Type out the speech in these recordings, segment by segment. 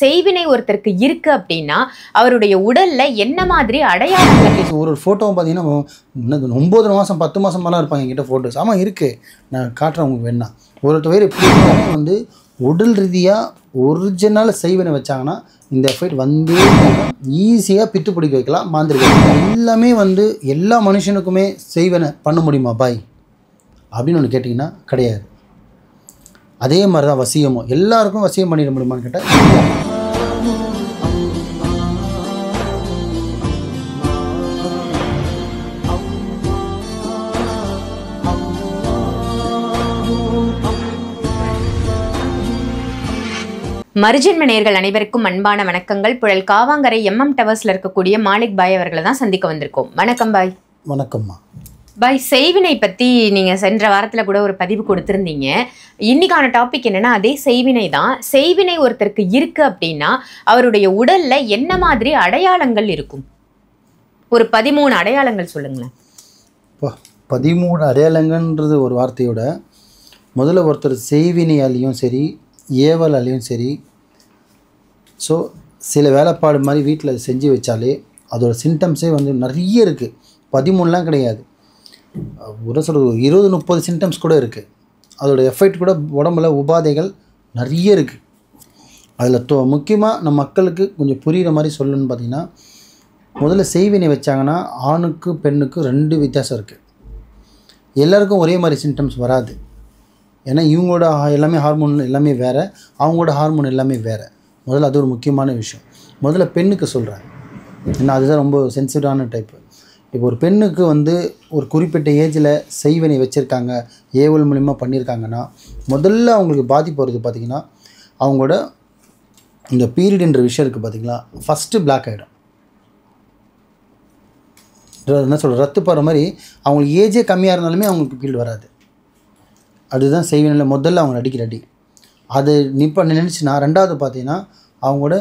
செய்வினை ஒருத்தருக்கு இருக்கு அப்படின்னா அவருடைய உடல்ல என்ன மாதிரி அடையாளங்கள்? ஒரு ஃபோட்டோவும் பார்த்தீங்கன்னா 9 மாதம் 10 மாதமெல்லாம் இருப்பாங்க என்கிட்ட ஃபோட்டோஸ். ஆமாம் இருக்குது, நான் காட்டுறேன் உங்களுக்கு வேணா. ஒருத்தர் எப்படி உடல் ரீதியாக ஒரிஜினல் செய்வினை வச்சாங்கன்னா இந்த எஃபெக்ட் ஈஸியாக பித்து பிடிக்க வைக்கலாம், மாந்திரிகம். எல்லாமே எல்லா மனுஷனுக்குமே செய்வினை பண்ண முடியுமா பாய் அப்படின்னு ஒன்று கேட்டிங்கன்னா கிடையாது. அதே மாதிரி தான் வசியமும், எல்லாருக்கும் வசியம் பண்ணிட முடியுமான்னு கேட்டால் மறுஜென்ம நேயர்கள் அனைவருக்கும் அன்பான வணக்கங்கள். புழல் காவாங்கரை MM டவர்ஸ்ல இருக்கக்கூடிய மாலிக் பாய் அவர்களை தான் சந்திக்க வந்திருக்கோம். வணக்கம் பாய். வணக்கம்மா. பாய், செய்வினை பற்றி நீங்கள் சென்ற வாரத்தில் கூட ஒரு பதிவு கொடுத்துருந்தீங்க. இன்னைக்கான டாபிக் என்னென்னா அதே செய்வினை தான். செய்வினை ஒருத்தருக்கு இருக்குது அப்படின்னா அவருடைய உடலில் என்ன மாதிரி அடையாளங்கள் இருக்கும்? ஒரு 13 அடையாளங்கள் சொல்லுங்களேன். இப்போ 13 அடையாளங்கன்றது ஒரு வார்த்தையோட முதல்ல ஒருத்தர் செய்வினையாலையும் சரி ஏவலாலையும் சரி சில வேலைப்பாடு மாதிரி வீட்டில் செஞ்சு வச்சாலே அதோட சிம்டம்ஸே நிறைய இருக்குது. 13லாம் கிடையாது, ஒரு 20-30 சிம்டம்ஸ் கூட இருக்குது. அதோட எஃபெக்ட் கூட உடம்புல உபாதைகள் நிறைய இருக்குது. அதில் முக்கியமாக நம்ம மக்களுக்கு கொஞ்சம் புரிகிற மாதிரி சொல்லணும்னு பார்த்திங்கன்னா, முதல்ல செய்வினை வச்சாங்கன்னா ஆணுக்கு பெண்ணுக்கு 2 வித்தியாசம் இருக்குது. எல்லாருக்கும் ஒரே மாதிரி சிம்டம்ஸ் வராது. ஏன்னா இவங்களோட எல்லாமே ஹார்மோன் எல்லாமே வேறு, அவங்களோட ஹார்மோன் எல்லாமே வேறு. முதல்ல அது ஒரு முக்கியமான விஷயம். முதல்ல பெண்ணுக்கு சொல்கிறேன், ஏன்னா அதுதான் ரொம்ப சென்சிட்டிவான டைப்பு. இப்போ ஒரு பெண்ணுக்கு ஒரு குறிப்பிட்ட ஏஜில் செய்வினை வச்சுருக்காங்க, ஏவல் மூலிமா பண்ணியிருக்காங்கன்னா முதல்ல அவங்களுக்கு பாதிப்பு வருது பார்த்திங்கன்னா, அவங்களோட இந்த பீரியடுன்ற விஷயம் இருக்குது பார்த்திங்களா, ஃபஸ்ட்டு பிளாக் ஆகிடும். என்ன சொல்கிற ரத்து போகிற மாதிரி அவங்களுக்கு ஏஜே கம்மியாக இருந்தாலுமே அவங்களுக்கு பீரியட் வராது. அதுதான் செய்வினையில் முதல்ல அவங்க அடிக்கிற அடி. அது இப்போ நினச்சின்னா ரெண்டாவது பார்த்தீங்கன்னா அவங்களோட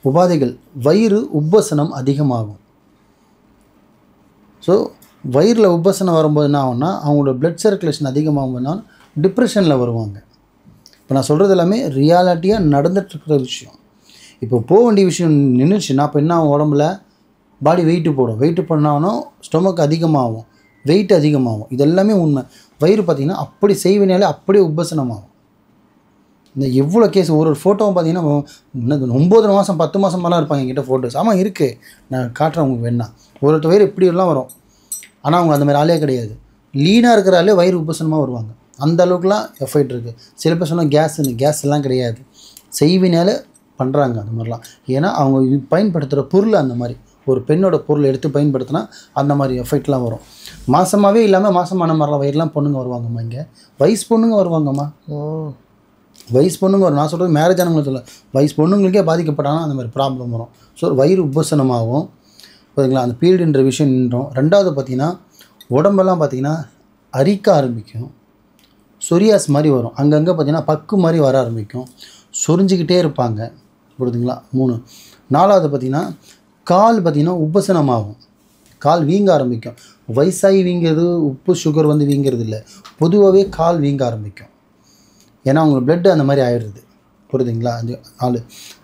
உபாதைகள், வயிறு உப்பசனம் அதிகமாகும். ஸோ வயிறில் உப்பசனம் வரும்போது என்ன ஆகும்னா அவங்களோட பிளட் சர்க்குலேஷன் அதிகமாகும்னா டிப்ரெஷனில் வருவாங்க. இப்போ நான் சொல்கிறது எல்லாமே ரியாலிட்டியாக நடந்துகிட்ருக்கிற விஷயம். இப்போ போக வேண்டிய விஷயம் நின்றுச்சுன்னா அப்போ என்ன ஆகும், உடம்புல பாடி வெயிட்டு போடும். வெயிட்டு பண்ணாலும் ஸ்டொமக் அதிகமாகும், வெயிட் அதிகமாகும். இதெல்லாமே உண்மை. வயிறு பார்த்திங்கன்னா அப்படி செய்வினாலே அப்படியே உப்பசனமாகும். இந்த எவ்வளோ கேஸ் ஒரு ஃபோட்டோவும் பார்த்திங்கன்னா 9 மாதம் 10 மாதமெல்லாம் இருப்பாங்க என்கிட்ட ஃபோட்டோஸ். ஆமாம் இருக்குது, நான் காட்டுறேன் உங்களுக்கு வேணா. ஒருத்தர் வயிறு இப்படியெல்லாம் வரும், ஆனால் அவங்க அந்த மாதிரி ஆளே கிடையாது. லீனாக இருக்கிறாலே வயிறு உப்பசனமாக வருவாங்க. அந்த அளவுக்குலாம் எஃபெக்ட் இருக்குது. சில பேர் சொன்னால் கேஸ் எல்லாம் கிடையாது, செய்வினால பண்ணுறாங்க அந்த மாதிரிலாம். ஏன்னா அவங்க பயன்படுத்துகிற பொருள் அந்த மாதிரி, ஒரு பெண்ணோட பொருளை எடுத்து பயன்படுத்தினா அந்த மாதிரி எஃபெக்ட்லாம் வரும். மாதமாகவே இல்லாமல் மாதமான மாதிரிலாம் வயிறுலாம் பொண்ணுங்க வருவாங்கம்மா. இங்கே வயசு பொண்ணுங்க வருவாங்கம்மா. வயசு பொண்ணுங்க வரும். நான் சொல்கிறது மேரேஜ் ஆனவங்களுக்கு சொல்ல, வயசு பொண்ணுங்களுக்கே பாதிக்கப்பட்டாங்கன்னா அந்த மாதிரி ப்ராப்ளம் வரும். ஸோ வயிறு உபசனமாகும் பார்த்தீங்களா, அந்த பீரியடுன்ற விஷயம் நின்றோம். ரெண்டாவது பார்த்திங்கன்னா உடம்பெல்லாம் பார்த்திங்கன்னா அரிக்க ஆரம்பிக்கும், சொரியாஸ் மாதிரி வரும். அங்கங்கே பார்த்திங்கன்னா பக்கு மாதிரி வர ஆரம்பிக்கும், சொரிஞ்சிக்கிட்டே இருப்பாங்க. புரியுதுங்களா? 3. 4வது பார்த்திங்கன்னா கால் பார்த்திங்கன்னா உபசனமாகும், கால் வீங்க ஆரம்பிக்கும். வயசாகி வீங்கிறது, உப்பு சுகர் வீங்கிறது இல்லை, பொதுவாகவே கால் வீங்க ஆரம்பிக்கும். ஏன்னா அவங்களுக்கு பிளட்டு அந்த மாதிரி ஆயிடுது. புரியுதுங்களா? 4.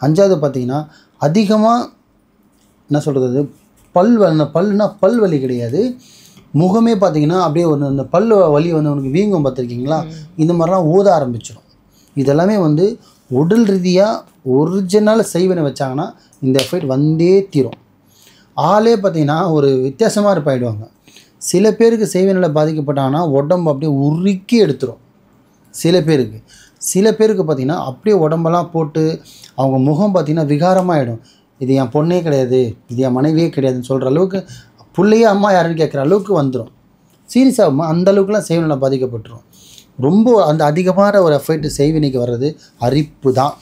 5வது பார்த்திங்கன்னா அதிகமாக என்ன சொல்கிறது, பல்லுனா பல் வலி கிடையாது, முகமே பார்த்திங்கன்னா அப்படியே அந்த பல் வலி அவனுக்கு வீங்கும் பார்த்துருக்கீங்களா, இந்த மாதிரிலாம் ஊத ஆரம்பிச்சிடும். இதெல்லாமே உடல் ரீதியாக ஒரிஜினல் செய்வினை வச்சாங்கன்னா இந்த எஃபெக்ட் வந்தே தீரும். ஆளே பார்த்திங்கன்னா ஒரு வித்தியாசமாக இருப்பாயிடுவாங்க. சில பேருக்கு செய்வினையில் பாதிக்கப்பட்டாங்கன்னா உடம்பு அப்படியே உருக்கி எடுத்துரும். சில பேருக்கு பார்த்திங்கன்னா அப்படியே உடம்பெல்லாம் போட்டு அவங்க முகம் பார்த்திங்கன்னா விகாரமாகிடும். இது என் பொண்ணே கிடையாது, இது என் மனைவியே கிடையாதுன்னு சொல்கிற அளவுக்கு, பிள்ளையே அம்மா யாருன்னு கேட்குற அளவுக்கு வந்துடும். சீரியஸாகுமா அந்த அளவுக்குலாம் செய்வினையில் பாதிக்கப்பட்டுரும். ரொம்ப அந்த அதிகமான ஒரு எஃபெக்ட் செய்வினைக்கு வர்றது அரிப்பு தான்.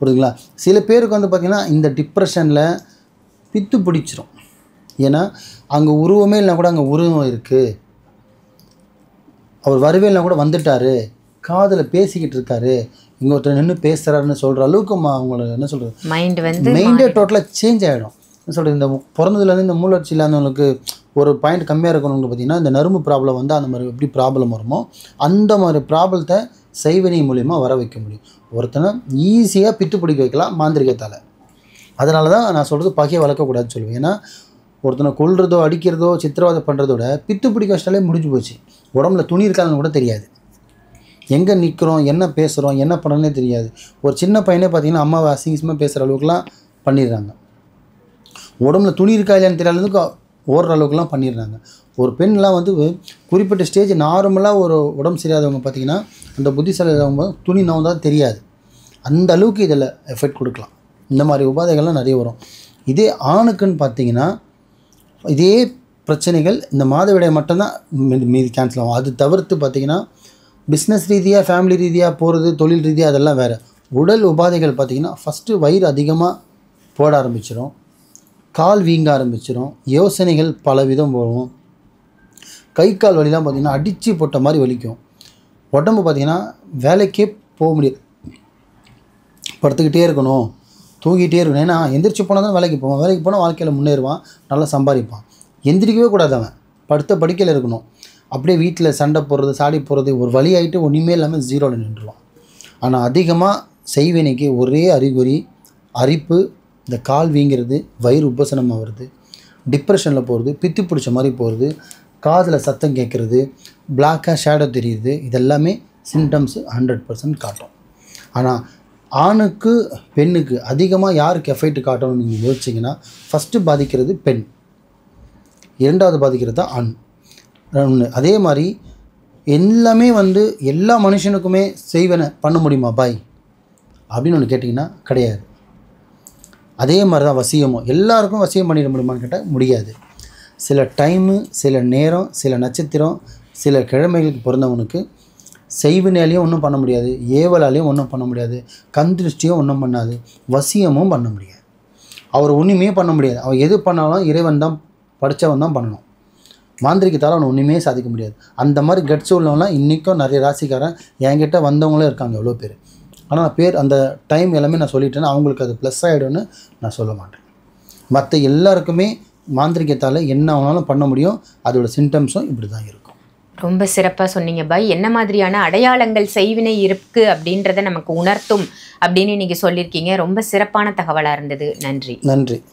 புரியுதுங்களா? சில பேருக்கு பார்த்திங்கன்னா இந்த டிப்ரெஷனில் பித்து பிடிச்சிரும். ஏன்னா அங்கே உருவமே இல்லைனா கூட அங்கே உருவம் இருக்குது, அவர் வரவே இல்லைனா கூட வந்துட்டார், காதில் பேசிக்கிட்டு இருக்காரு, இங்கே ஒருத்தர் நின்று பேசுகிறாருன்னு சொல்கிற அளவுக்கு அவங்களுக்கு என்ன சொல்கிறது, மைண்டே டோட்டலாக சேஞ்ச் ஆகிடும். என்ன சொல்கிறது, இந்த பிறந்ததுலேருந்து இந்த மூலர்ச்சி இல்லாதவங்களுக்கு ஒரு பாயிண்ட் கம்மியாக இருக்கணும்னு பார்த்திங்கன்னா இந்த நரம்பு ப்ராப்ளம் அந்த மாதிரி எப்படி ப்ராப்ளம் வருமோ அந்த மாதிரி ப்ராப்ளத்தை செய்வினை மூலிமா வர வைக்க முடியும். ஒருத்தனை ஈஸியாக பித்து பிடிக்க வைக்கலாம் மாந்திரிகத்தால். அதனால தான் நான் சொல்கிறது பகையை வளர்க்கக்கூடாதுன்னு சொல்லுவேன். ஏன்னா ஒருத்தனை கொல்றதோ அடிக்கிறதோ சித்திரவதை பண்ணுறதோட பித்து பிடிக்க வச்சிட்டாலே முடிஞ்சு போச்சு. உடம்புல துணி இருக்காதுன்னு கூட தெரியாது, எங்கே நிற்கிறோம் என்ன பேசுகிறோம் என்ன பண்ணணுன்னே தெரியாது. ஒரு சின்ன பையனே பார்த்தீங்கன்னா அம்மாவை அசிங்கமாக பேசுகிற அளவுக்குலாம் பண்ணிடுறாங்க. உடம்புல துணி இருக்கா இல்லையான்னு தெரியாததுக்கு ஓடுற அளவுக்குலாம் பண்ணிடுறாங்க. ஒரு பெண்லாம் வந்து குறிப்பிட்ட ஸ்டேஜ் நார்மலாக ஒரு உடம்பு சரியாதவங்க பார்த்தீங்கன்னா அந்த புத்திசாலியாதவங்க துணி நோந்தால் தெரியாது, அந்த அளவுக்கு இதில் எஃபெக்ட் கொடுக்கலாம். இந்த மாதிரி உபாதைகள்லாம் நிறைய வரும். இதே ஆணுக்குன்னு பார்த்தீங்கன்னா இதே பிரச்சனைகள் இந்த மாதவிடாய் மட்டும்தான் மீதி கேன்சல் ஆகும். அது தவிர்த்து பார்த்திங்கன்னா பிஸ்னஸ் ரீதியாக ஃபேமிலி ரீதியாக போகிறது தொழில் ரீதியாக அதெல்லாம் வேறு. உடல் உபாதைகள் பார்த்திங்கன்னா ஃபஸ்ட்டு வயிறு அதிகமாக போட ஆரம்பிச்சிடும், கால் வீங்க ஆரம்பிச்சிடும், யோசனைகள் பல விதம் போகும், கை கால் வலிலாம் பார்த்திங்கன்னா அடித்து போட்ட மாதிரி வலிக்கும். உடம்பு பார்த்திங்கன்னா வேலைக்கே போக முடியாது, படுத்துக்கிட்டே இருக்கணும் தூங்கிட்டே இருக்கணும். ஏன்னா எந்திரிச்சு போனால் தான் வேலைக்கு போவான், வேலைக்கு போனால் வாழ்க்கையில் முன்னேறுவான், நல்லா சம்பாதிப்பான். எந்திரிக்கவே கூடாது, அவன் படுத்த படிக்கையில் இருக்கணும். அப்படியே வீட்டில் சண்டை போடுறது சாடி போடுறது ஒரு வழி ஆகிட்டு ஒன்றுமே இல்லாமல் ஜீரோவில் நின்றுவான். ஆனால் அதிகமாக செய்வினைக்கு ஒரே அறிகுறி அரிப்பு, இந்த கால் வீங்கிறது, வயிறு உபசனமாக வருது, டிப்ரெஷனில் போகிறது, பித்து பிடிச்ச மாதிரி போகிறது, காதில் சத்தம் கேட்குறது, பிளாக்காக ஷேடோ தெரியுது. இதெல்லாமே சிம்டம்ஸு 100% காட்டும். ஆனால் ஆணுக்கு பெண்ணுக்கு அதிகமாக யாருக்கு எஃபெக்ட் காட்டணும்னு நீங்கள் யோசிச்சிங்கன்னா ஃபஸ்ட்டு பாதிக்கிறது பெண், இரண்டாவது பாதிக்கிறது தான் ஆண். அதே மாதிரி எல்லாமே வந்து எல்லா மனுஷனுக்குமே செய்வன பண்ண முடியுமா பாய் அப்படின்னு ஒன்று கேட்டிங்கன்னா கிடையாது. அதே மாதிரி தான் வசியமும் எல்லாருக்கும் வசியம் பண்ணிட முடியுமான்னு கேட்டால் முடியாது. சில டைமு சில நேரம் சில நட்சத்திரம் சில கிழமைகளுக்கு பிறந்தவனுக்கு செய்வினாலையும் ஒன்றும் பண்ண முடியாது, ஏவலாலையும் ஒன்றும் பண்ண முடியாது, கந்திருஷ்டியும் ஒன்றும் பண்ணாது, வசியமும் பண்ண முடியாது. அவர் ஒன்றுமே பண்ண முடியாது. அவர் எது பண்ணாலும் இறைவன் தான் படித்தவன் தான் பண்ணணும். மாந்திரிகத்தால் அவனை ஒன்றுமே சாதிக்க முடியாது. அந்த மாதிரி கட்ஸ் உள்ளவங்களாம் இன்றைக்கும் நிறைய ராசிக்காரன் என்கிட்ட வந்தவங்களே இருக்காங்க எவ்வளோ பேர். ஆனால் நான் பேர் அந்த டைம் எல்லாமே நான் சொல்லிட்டேன்னா அவங்களுக்கு அது ப்ளஸ் ஆகிடும்னு நான் சொல்ல மாட்டேன். மற்ற எல்லாருக்குமே மாந்திரிகத்தால் என்ன ஆனாலும் பண்ண முடியும். அதோட சிம்டம்ஸும் இப்படி தான் இருக்கும். ரொம்ப சிறப்பாக சொன்னீங்க பாய். என்ன மாதிரியான அடையாளங்கள் செய்வினை இருக்குது அப்படின்றத நமக்கு உணர்த்தும் அப்படின்னு நீங்கள் சொல்லியிருக்கீங்க. ரொம்ப சிறப்பான தகவலாக இருந்தது. நன்றி. நன்றி.